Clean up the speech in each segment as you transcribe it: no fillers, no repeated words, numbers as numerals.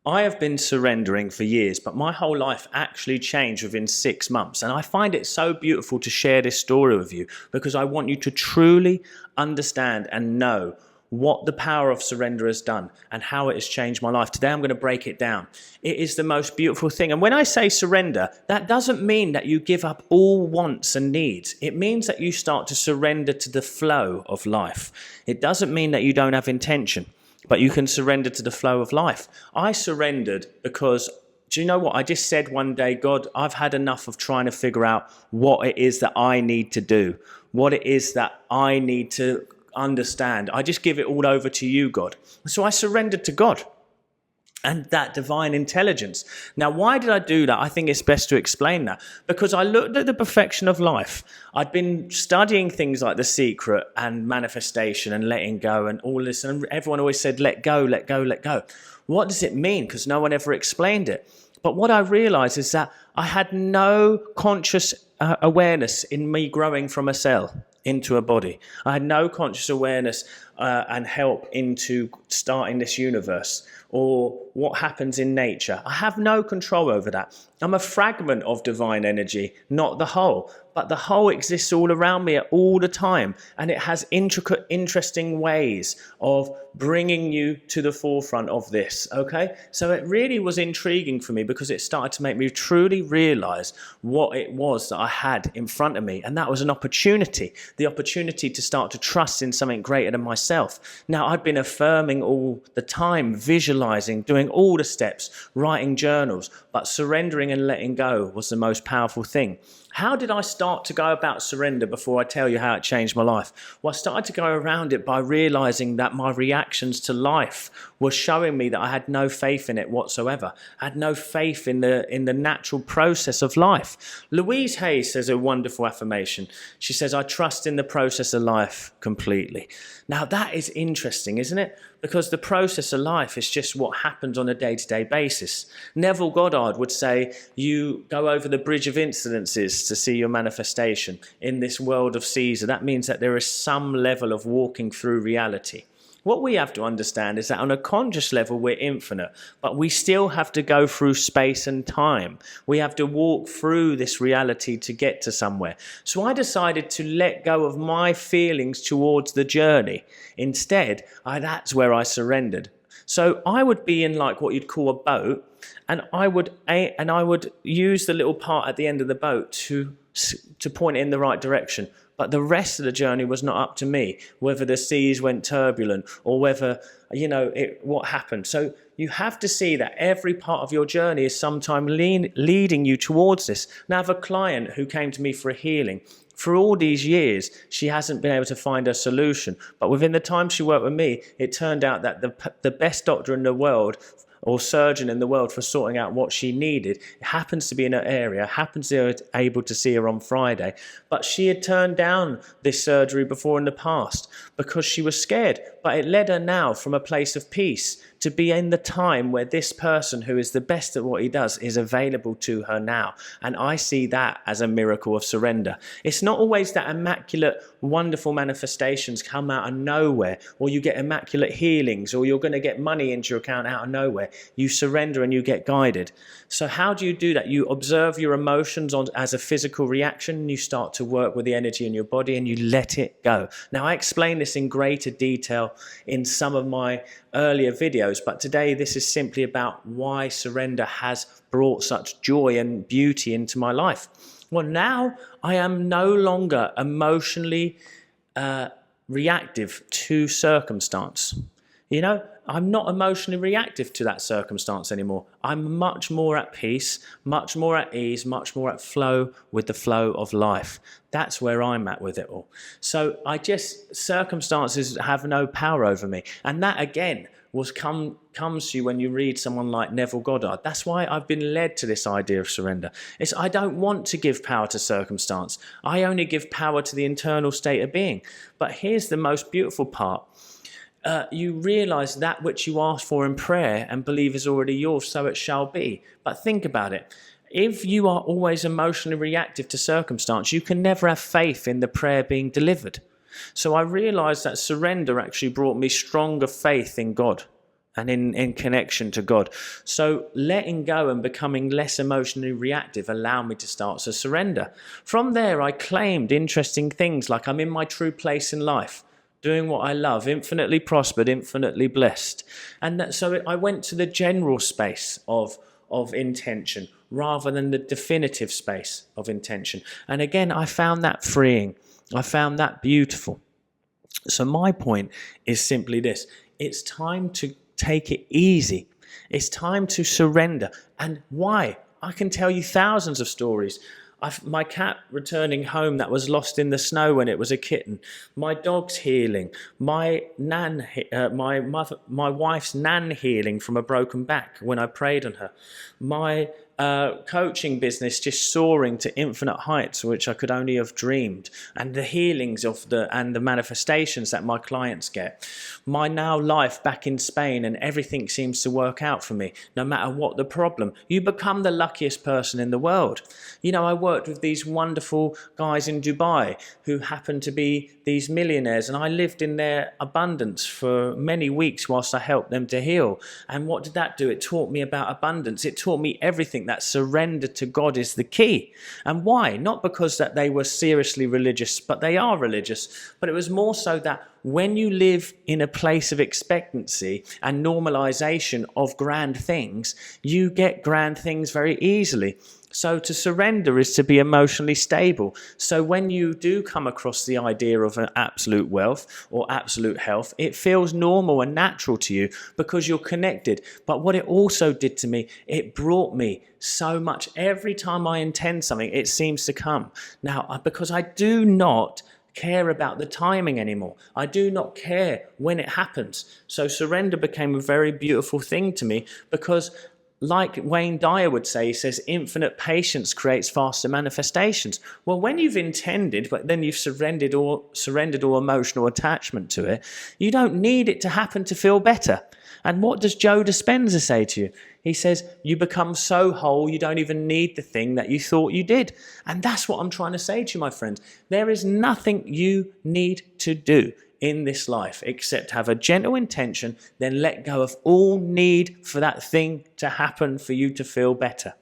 I have been surrendering for years, but my whole life actually changed within 6 months. And I find it so beautiful to share this story with you because I want you to truly understand and know what the power of surrender has done and how it has changed my life. Today, I'm going to break it down. It is the most beautiful thing. And when I say surrender, that doesn't mean that you give up all wants and needs. It means that you start to surrender to the flow of life. It doesn't mean that you don't have intention, but you can surrender to the flow of life. I surrendered because, do you know what? I just said one day, God, I've had enough of trying to figure out what it is that I need to do, what it is that I need to understand. I just give it all over to you, God. So I surrendered to God and that divine intelligence. Now, why did I do that? I think it's best to explain that because I looked at the perfection of life. I'd been studying things like The Secret and manifestation and letting go and all this. And everyone always said, let go, let go, let go. What does it mean? Because no one ever explained it. But what I realized is that I had no conscious awareness in me growing from a cell into a body. I had no conscious awareness and help into starting this universe or what happens in nature. I have no control over that. I'm a fragment of divine energy, not the whole. But the whole exists all around me all the time. And it has intricate, interesting ways of bringing you to the forefront of this, okay? So it really was intriguing for me because it started to make me truly realize what it was that I had in front of me. And that was an opportunity, the opportunity to start to trust in something greater than myself. Now, I'd been affirming all the time, visualizing, doing all the steps, writing journals, but surrendering and letting go was the most powerful thing. How did I start to go about surrender before I tell you how it changed my life? Well, I started to go around it by realizing that my reactions to life were showing me that I had no faith in it whatsoever. I had no faith in the natural process of life. Louise Hay says a wonderful affirmation. She says, I trust in the process of life completely. Now, that is interesting, isn't it? Because the process of life is just what happens on a day-to-day basis. Neville Goddard would say, you go over the bridge of incidences to see your manifestation in this world of Caesar. That means that there is some level of walking through reality. What we have to understand is that on a conscious level, we're infinite, but we still have to go through space and time. We have to walk through this reality to get to somewhere. So I decided to let go of my feelings towards the journey. Instead, that's where I surrendered. So I would be in like what you'd call a boat, and I would use the little part at the end of the boat to point it in the right direction. But the rest of the journey was not up to me, whether the seas went turbulent or whether, what happened. So you have to see that every part of your journey is sometime leading you towards this. Now, I have a client who came to me for a healing. For all these years, she hasn't been able to find a solution. But within the time she worked with me, it turned out that the best doctor in the world or surgeon in the world for sorting out what she needed. It happens to be in her area, happens to be able to see her on Friday. But she had turned down this surgery before in the past because she was scared. But it led her now from a place of peace to be in the time where this person who is the best at what he does is available to her now. And I see that as a miracle of surrender. It's not always that immaculate, wonderful manifestations come out of nowhere, or you get immaculate healings, or you're going to get money into your account out of nowhere. You surrender and you get guided. So how do you do that? You observe your emotions as a physical reaction, and you start to work with the energy in your body and you let it go. Now, I explain this in greater detail in some of my earlier videos, but today this is simply about why surrender has brought such joy and beauty into my life. Well, now I am no longer emotionally reactive to circumstance. I'm not emotionally reactive to that circumstance anymore. I'm much more at peace, much more at ease, much more at flow with the flow of life. That's where I'm at with it all. So circumstances have no power over me. And that again comes to you when you read someone like Neville Goddard. That's why I've been led to this idea of surrender. I don't want to give power to circumstance. I only give power to the internal state of being. But here's the most beautiful part. You realize that which you ask for in prayer and believe is already yours, so it shall be. But think about it. If you are always emotionally reactive to circumstance, you can never have faith in the prayer being delivered. So I realized that surrender actually brought me stronger faith in God. and in connection to God. So letting go and becoming less emotionally reactive allowed me to start to surrender. From there, I claimed interesting things like I'm in my true place in life, doing what I love, infinitely prospered, infinitely blessed. And so I went to the general space of intention rather than the definitive space of intention. And again, I found that freeing. I found that beautiful. So my point is simply this. It's time to take it easy. It's time to surrender. And why? I can tell you thousands of stories. My cat returning home that was lost in the snow when it was a kitten. My dog's healing. My wife's nan healing from a broken back when I prayed on her. My coaching business just soaring to infinite heights, which I could only have dreamed, and the healings and the manifestations that my clients get. My now life back in Spain, and everything seems to work out for me, no matter what the problem. You become the luckiest person in the world. You know, I worked with these wonderful guys in Dubai who happened to be these millionaires, and I lived in their abundance for many weeks whilst I helped them to heal. And what did that do? It taught me about abundance. It taught me everything, that surrender to God is the key. And why? Not because that they were seriously religious, but they are religious. But it was more so that when you live in a place of expectancy and normalization of grand things, you get grand things very easily. So to surrender is to be emotionally stable. So when you do come across the idea of an absolute wealth or absolute health, it feels normal and natural to you because you're connected. But what it also did to me, it brought me so much. Every time I intend something, it seems to come. Now, because I do not care about the timing anymore. I do not care when it happens. So surrender became a very beautiful thing to me because, like Wayne Dyer would say, he says, infinite patience creates faster manifestations. Well, when you've intended, but then you've surrendered all emotional attachment to it, you don't need it to happen to feel better. And what does Joe Dispenza say to you? He says, you become so whole, you don't even need the thing that you thought you did. And that's what I'm trying to say to you, my friends. There is nothing you need to do in this life except have a gentle intention, then let go of all need for that thing to happen for you to feel better.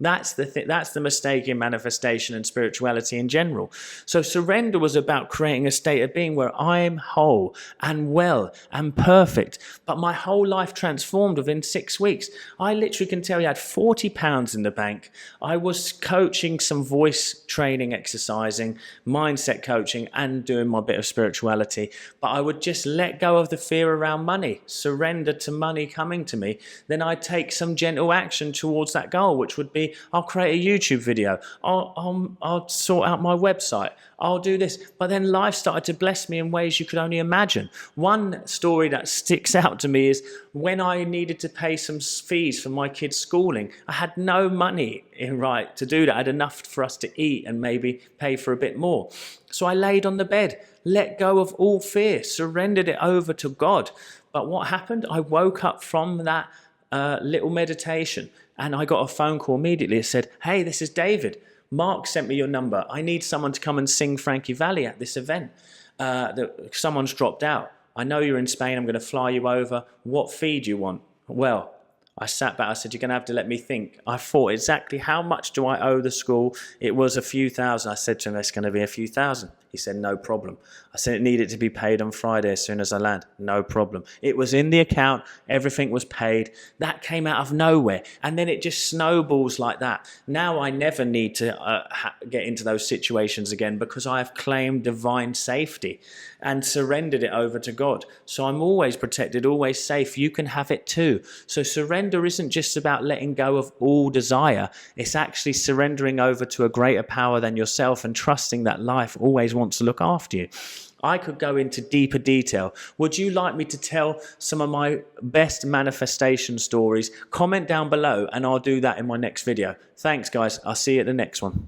That's the mistake in manifestation and spirituality in general. So surrender was about creating a state of being where I am whole and well and perfect. But my whole life transformed within 6 weeks. I literally can tell you I had 40 pounds in the bank. I was coaching some voice training, exercising, mindset coaching, and doing my bit of spirituality. But I would just let go of the fear around money, surrender to money coming to me. Then I'd take some gentle action towards that goal, which would be I'll create a YouTube video. I'll sort out my website. I'll do this. But then life started to bless me in ways you could only imagine. One story that sticks out to me is when I needed to pay some fees for my kids' schooling. I had no money to do that. I had enough for us to eat and maybe pay for a bit more. So I laid on the bed, let go of all fear, surrendered it over to God. But what happened? I woke up from that little meditation, and I got a phone call immediately. It said, hey, this is David. Mark sent me your number. I need someone to come and sing Frankie Valli at this event. Someone's dropped out. I know you're in Spain. I'm going to fly you over. What fee do you want? Well, I sat back. I said, you're going to have to let me think. I thought exactly how much do I owe the school? It was a few thousand. I said to him, it's going to be a few thousand. He said, no problem. I said, it needed to be paid on Friday as soon as I land. No problem. It was in the account. Everything was paid. That came out of nowhere. And then it just snowballs like that. Now I never need to get into those situations again because I have claimed divine safety and surrendered it over to God. So I'm always protected, always safe. You can have it too. So surrender isn't just about letting go of all desire. It's actually surrendering over to a greater power than yourself and trusting that life always wants to look after you. I could go into deeper detail. Would you like me to tell some of my best manifestation stories? Comment down below and I'll do that in my next video. Thanks guys. I'll see you at the next one.